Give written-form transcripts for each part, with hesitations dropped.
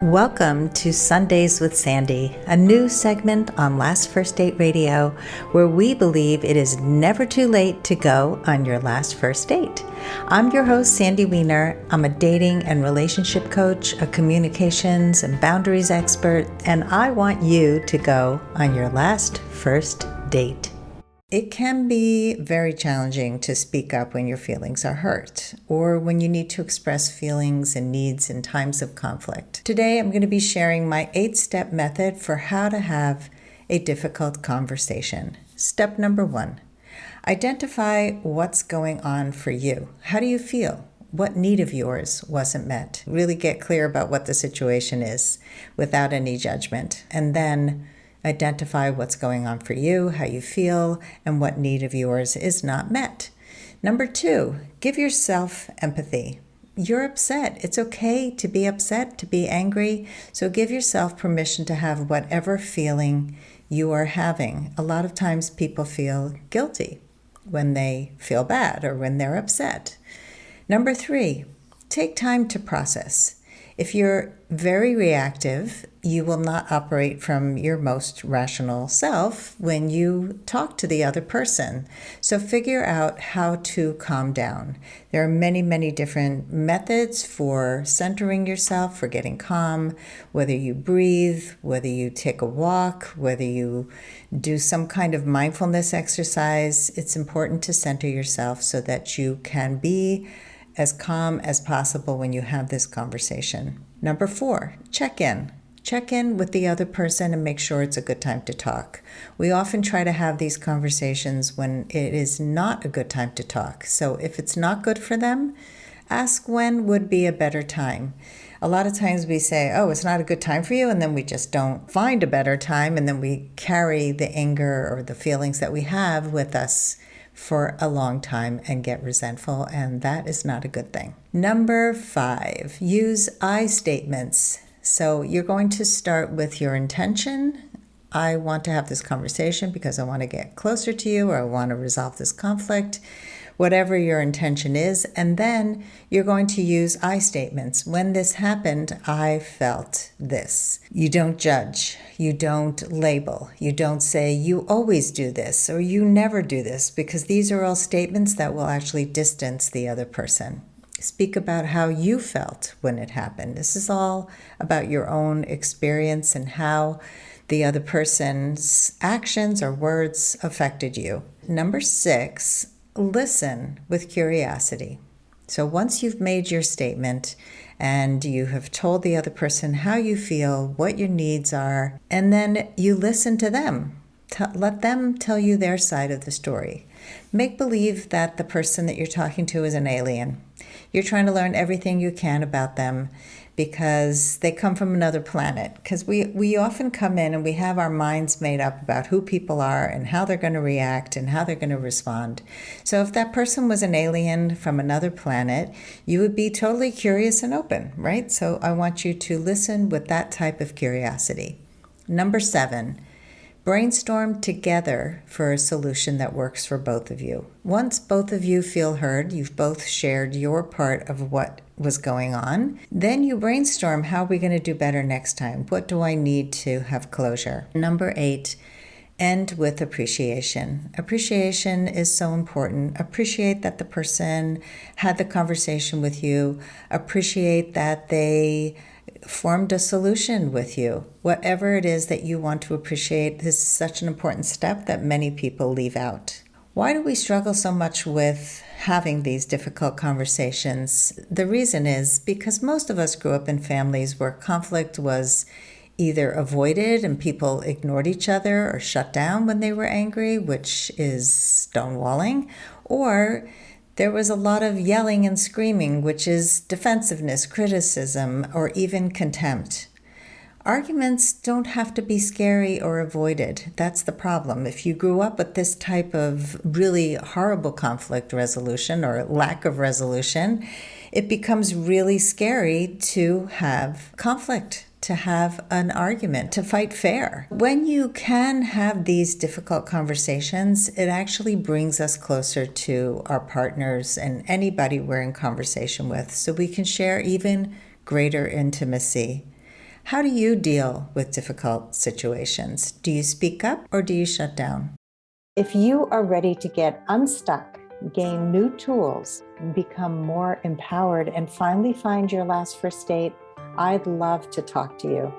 Welcome to Sundays with Sandy, a new segment on Last First Date Radio where we believe it is never too late to go on your last first date. I'm your host, Sandy Weiner. I'm a dating and relationship coach, a communications and boundaries expert, and I want you to go on your last first date. It can be very challenging to speak up when your feelings are hurt or when you need to express feelings and needs in times of conflict. Today, I'm going to be sharing my 8-step method for how to have a difficult conversation. Step number 1, identify what's going on for you. How do you feel? What need of yours wasn't met? Really get clear about what the situation is without any judgment. And then identify what's going on for you, how you feel, and what need of yours is not met. Number 2, give yourself empathy. You're upset. It's okay to be upset, to be angry. So give yourself permission to have whatever feeling you are having. A lot of times people feel guilty when they feel bad or when they're upset. Number 3, take time to process. If you're very reactive, you will not operate from your most rational self when you talk to the other person. So figure out how to calm down. There are many, many different methods for centering yourself, for getting calm, whether you breathe, whether you take a walk, whether you do some kind of mindfulness exercise. It's important to center yourself so that you can be as calm as possible when you have this conversation. Number 4, check in. Check in with the other person and make sure it's a good time to talk. We often try to have these conversations when it is not a good time to talk. So if it's not good for them, ask when would be a better time. A lot of times we say, oh, it's not a good time for you, and then we just don't find a better time, and then we carry the anger or the feelings that we have with us for a long time and get resentful, and that is not a good thing. Number 5, use I statements. So you're going to start with your intention. I want to have this conversation because I want to get closer to you, or I want to resolve this conflict, whatever your intention is. And then you're going to use I statements. When this happened, I felt this. You don't judge. You don't label. You don't say, you always do this or you never do this, because these are all statements that will actually distance the other person. Speak about how you felt when it happened. This is all about your own experience and how the other person's actions or words affected you. Number 6, listen with curiosity. So once you've made your statement and you have told the other person how you feel, what your needs are, and then you listen to them. Let them tell you their side of the story. Make believe that the person that you're talking to is an alien. You're trying to learn everything you can about them because they come from another planet. Because we often come in and we have our minds made up about who people are and how they're going to react and how they're going to respond. So if that person was an alien from another planet, you would be totally curious and open, right? So I want you to listen with that type of curiosity. Number 7, brainstorm together for a solution that works for both of you. Once both of you feel heard, you've both shared your part of what was going on, then you brainstorm, how are we going to do better next time? What do I need to have closure? Number 8, end with appreciation. Appreciation is so important. Appreciate that the person had the conversation with you. Appreciate that they formed a solution with you. Whatever it is that you want to appreciate, this is such an important step that many people leave out. Why do we struggle so much with having these difficult conversations? The reason is because most of us grew up in families where conflict was either avoided and people ignored each other or shut down when they were angry, which is stonewalling, or there was a lot of yelling and screaming, which is defensiveness, criticism, or even contempt. Arguments don't have to be scary or avoided. That's the problem. If you grew up with this type of really horrible conflict resolution or lack of resolution, it becomes really scary to have conflict, to have an argument, to fight fair. When you can have these difficult conversations, it actually brings us closer to our partners and anybody we're in conversation with, so we can share even greater intimacy. How do you deal with difficult situations? Do you speak up or do you shut down? If you are ready to get unstuck, gain new tools, become more empowered, and finally find your last first date, I'd love to talk to you.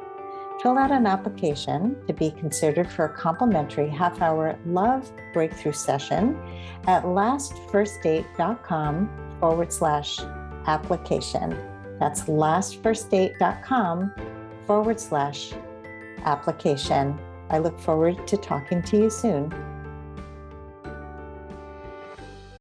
Fill out an application to be considered for a complimentary half-hour love breakthrough session at lastfirstdate.com/application. That's lastfirstdate.com/application. I look forward to talking to you soon.